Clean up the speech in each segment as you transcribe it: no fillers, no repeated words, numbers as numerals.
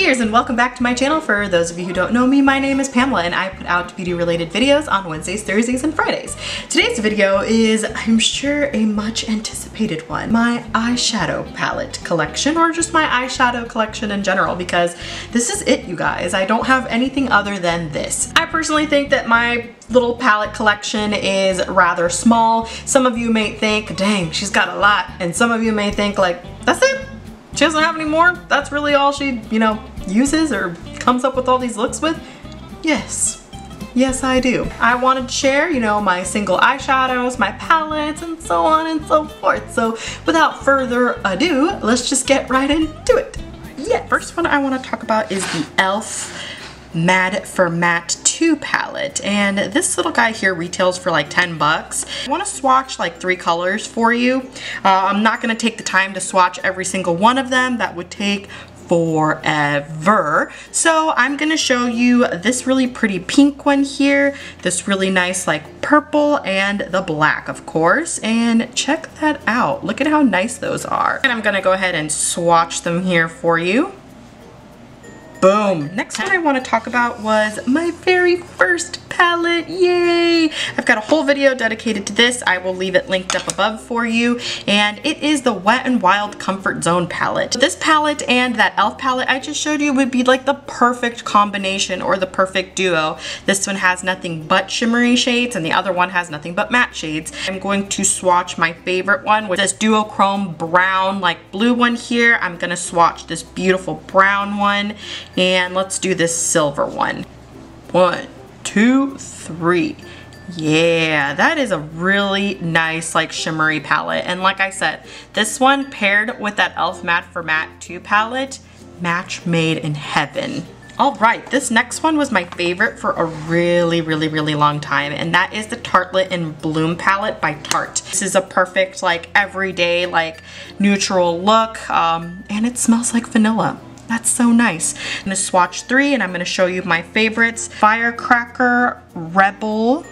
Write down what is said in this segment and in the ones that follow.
dears, and welcome back to my channel. For those of you who don't know me, my name is Pamela and I put out beauty related videos on Wednesdays, Thursdays, and Fridays. Today's video is, I'm sure, a much anticipated one. My eyeshadow palette collection, or just my eyeshadow collection in general, because this is it, you guys. I don't have anything other than this. I personally think that my little palette collection is rather small. Some of you may think, dang, she's got a lot. And some of you may think like, that's it? She doesn't have any more? That's really all she, uses or comes up with all these looks with? Yes. Yes, I do. I wanted to share, my single eyeshadows, my palettes, and so on and so forth. So without further ado, let's just get right into it. Yeah. First one I want to talk about is the e.l.f. Mad for Matte 2 palette, and this little guy here retails for like 10 bucks. I want to swatch like 3 colors for you. I'm not going to take the time to swatch every single one of them. That would take forever. So I'm going to show you this really pretty pink one here, this really nice like purple, and the black, of course. And check that out. Look at how nice those are. And I'm going to go ahead and swatch them here for you. Boom. Next one I want to talk about was my very first palette. Yay! I've got a whole video dedicated to this. I will leave it linked up above for you. And it is the Wet n Wild Comfort Zone palette. This palette and that e.l.f. palette I just showed you would be like the perfect combination or the perfect duo. This one has nothing but shimmery shades and the other one has nothing but matte shades. I'm going to swatch my favorite one with this duochrome brown like blue one here. I'm going to swatch this beautiful brown one. And let's do this silver one. 1, 2, 3. Yeah, that is a really nice like shimmery palette. And like I said, this one paired with that e.l.f. Mad for Matte 2 palette, match made in heaven. Alright, this next one was my favorite for a really long time, and that is the Tartelette in Bloom palette by Tarte. This is a perfect like everyday like neutral look, and it smells like vanilla. That's so nice. I'm gonna swatch 3 and I'm gonna show you my favorites. Firecracker, Rebel,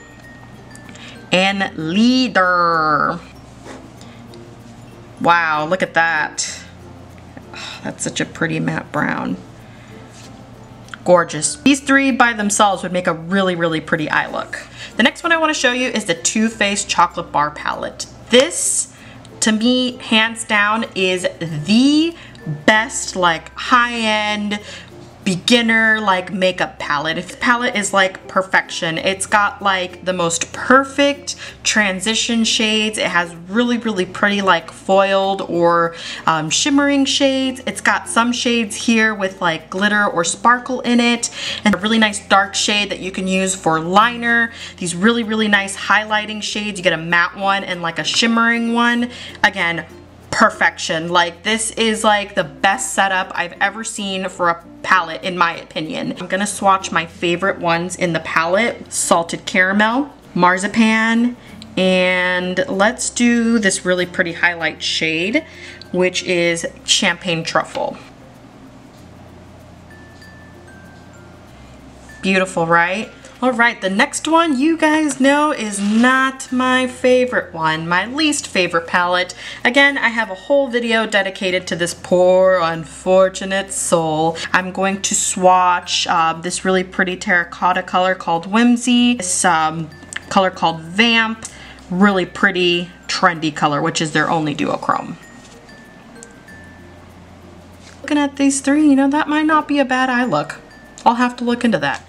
and Leader. Wow, look at that. Oh, that's such a pretty matte brown. Gorgeous. These 3 by themselves would make a really pretty eye look. The next one I wanna show you is the Too Faced Chocolate Bar palette. This, to me, hands down, is the best like high-end beginner like makeup palette. This palette is like perfection. It's got like the most perfect transition shades. It has really pretty like foiled or shimmering shades. It's got some shades here with like glitter or sparkle in it, and a really nice dark shade that you can use for liner. These really nice highlighting shades. You get a matte one and like a shimmering one. Again, perfection. Like, this is like the best setup I've ever seen for a palette, in my opinion. I'm gonna swatch my favorite ones in the palette. Salted Caramel, Marzipan, and let's do this really pretty highlight shade, which is Champagne Truffle. Beautiful, right? Alright, the next one you guys know is not my favorite one, my least favorite palette. Again, I have a whole video dedicated to this poor, unfortunate soul. I'm going to swatch this really pretty terracotta color called Whimsy, this color called Vamp, really pretty, trendy color, which is their only duochrome. Looking at these 3, that might not be a bad eye look. I'll have to look into that.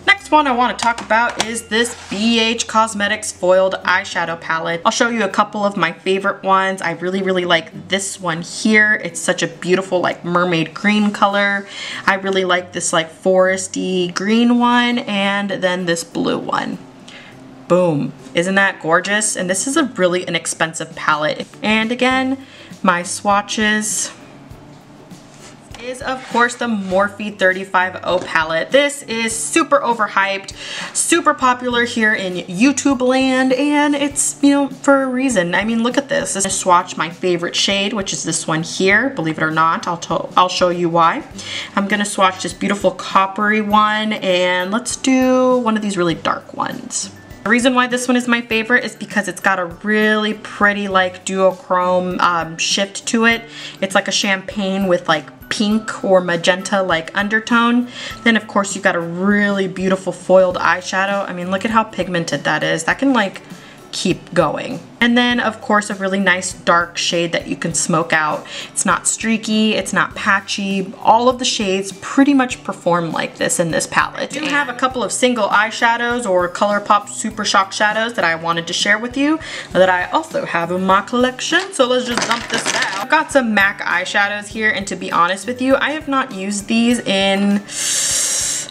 Next one I want to talk about is this BH Cosmetics Foiled Eyeshadow Palette. I'll show you a couple of my favorite ones. I really like this one here. It's such a beautiful like mermaid green color. I really like this like foresty green one, and then this blue one. Boom. Isn't that gorgeous? And this is a really inexpensive palette. And again, my swatches is of course the Morphe 35O palette. This is super overhyped, super popular here in YouTube land, and it's, for a reason. I mean, look at this. This is swatch my favorite shade, which is this one here. Believe it or not, I'll show you why. I'm gonna swatch this beautiful coppery one, and let's do one of these really dark ones. The reason why this one is my favorite is because it's got a really pretty like duochrome shift to it. It's like a champagne with like pink or magenta like undertone. Then of course you've got a really beautiful foiled eyeshadow. I mean, look at how pigmented that is. That can like keep going. And then of course a really nice dark shade that you can smoke out. It's not streaky, it's not patchy. All of the shades pretty much perform like this in this palette. I do have a couple of single eyeshadows or ColourPop Super Shock shadows that I wanted to share with you that I also have in my collection. So let's just dump this out. I've got some MAC eyeshadows here, and to be honest with you, I have not used these in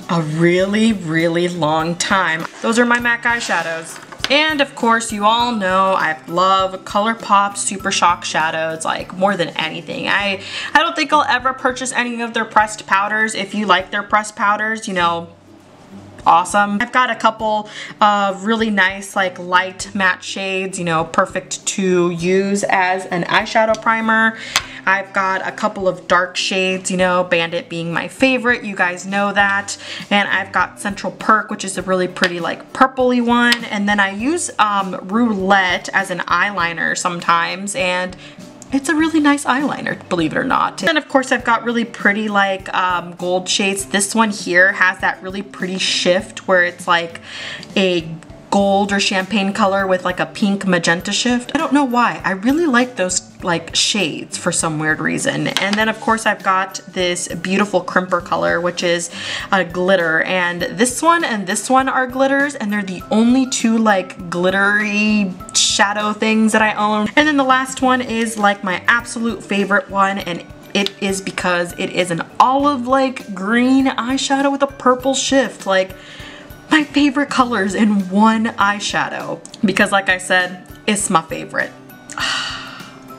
a really long time. Those are my MAC eyeshadows. And of course, you all know I love ColourPop Super Shock shadows like more than anything. I don't think I'll ever purchase any of their pressed powders. If you like their pressed powders, you know, awesome. I've got a couple of really nice like light matte shades, you know, perfect to use as an eyeshadow primer. I've got a couple of dark shades, you know, Bandit being my favorite, you guys know that. And I've got Central Perk, which is a really pretty like purpley one. And then I use Roulette as an eyeliner sometimes, and it's a really nice eyeliner, believe it or not. And of course I've got really pretty like gold shades. This one here has that really pretty shift where it's like a gold or champagne color with like a pink magenta shift. I don't know why. I really like those like shades for some weird reason. And then of course I've got this beautiful crimper color, which is a glitter, and this one are glitters, and they're the only two like glittery shadow things that I own. And then the last one is like my absolute favorite one, and it is because it is an olive like green eyeshadow with a purple shift. Like, my favorite colors in one eyeshadow, because like I said, it's my favorite.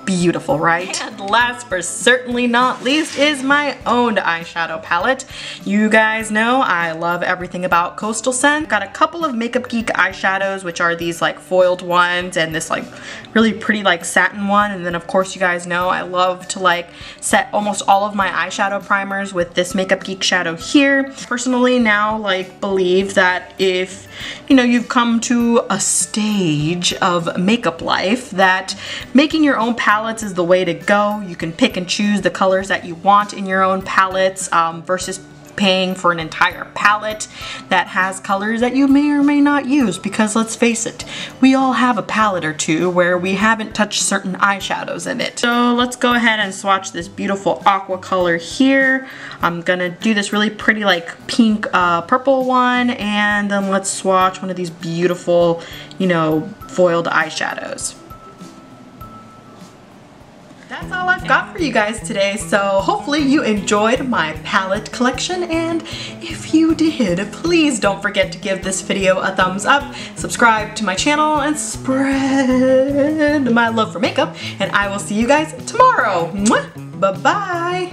Beautiful, right? And last but certainly not least is my own eyeshadow palette. You guys know I love everything about Coastal Scent. Got a couple of Makeup Geek eyeshadows, which are these like foiled ones, and this like really pretty like satin one. And then of course you guys know I love to like set almost all of my eyeshadow primers with this Makeup Geek shadow here. Personally now like believe that if you know you've come to a stage of makeup life, that making your own palettes is the way to go. You can pick and choose the colors that you want in your own palettes versus paying for an entire palette that has colors that you may or may not use, because let's face it, we all have a palette or two where we haven't touched certain eyeshadows in it. So let's go ahead and swatch this beautiful aqua color here. I'm gonna do this really pretty like pink purple one, and then let's swatch one of these beautiful, you know, foiled eyeshadows. That's all I've got for you guys today, so hopefully you enjoyed my palette collection, and if you did, please don't forget to give this video a thumbs up, subscribe to my channel, and spread my love for makeup, and I will see you guys tomorrow. Mwah! Bye-bye!